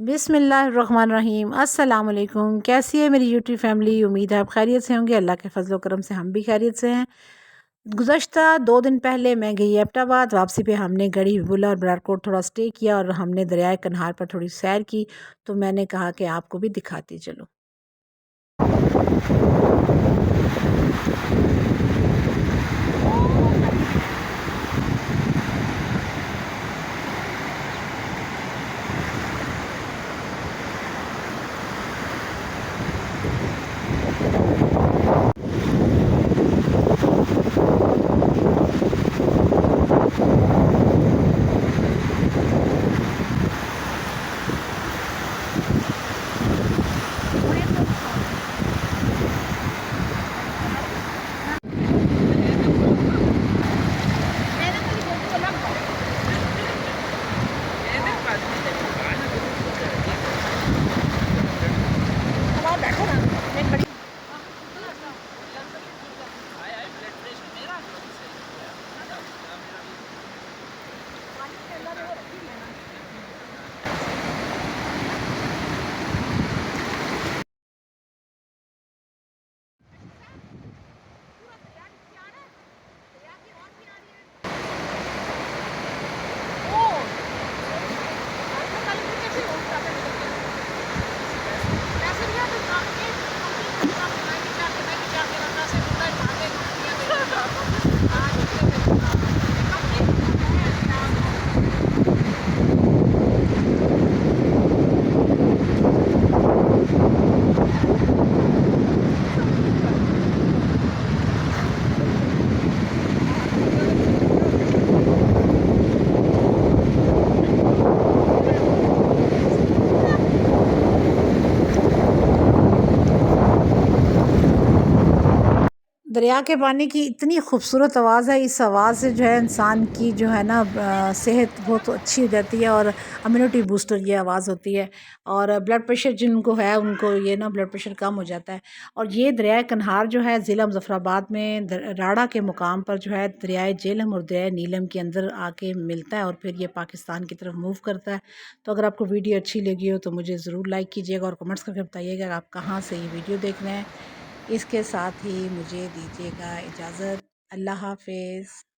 बिस्मिल्लाहिर्रहमानिर्रहीम। अस्सलाम वालेकुम। कैसी है मेरी यूट्यूब फैमिली? उम्मीद है आप खैरियत से होंगे। अल्लाह के फजल करम से हम भी खैरियत से हैं। गुज़श्ता 2 दिन पहले मैं गई एबटाबाद। वापसी पे हमने गढ़ी बुला और बरारकोट थोड़ा स्टे किया और हमने दरियाए कन्हार पर थोड़ी सैर की, तो मैंने कहा कि आपको भी दिखाती चलो। दरिया के पानी की इतनी खूबसूरत आवाज़ है। इस आवाज़ से जो है इंसान की जो है ना सेहत बहुत अच्छी हो जाती है और इम्यूनिटी बूस्टर ये आवाज़ होती है। और ब्लड प्रेशर जिनको है उनको ये ना ब्लड प्रेशर कम हो जाता है। और ये दरियाए कन्हार जो है ज़िला मुज़फ़्फ़राबाद में राड़ा के मुकाम पर जो है दरियाए जेहलम और दरियाए नीलम के अंदर आके मिलता है और फिर ये पाकिस्तान की तरफ मूव करता है। तो अगर आपको वीडियो अच्छी लगी हो तो मुझे ज़रूर लाइक कीजिएगा और कमेंट्स करके बताइएगा आप कहाँ से ये वीडियो देख रहे हैं। इसके साथ ही मुझे दीजिएगा इजाज़त। अल्लाह हाफ़िज़।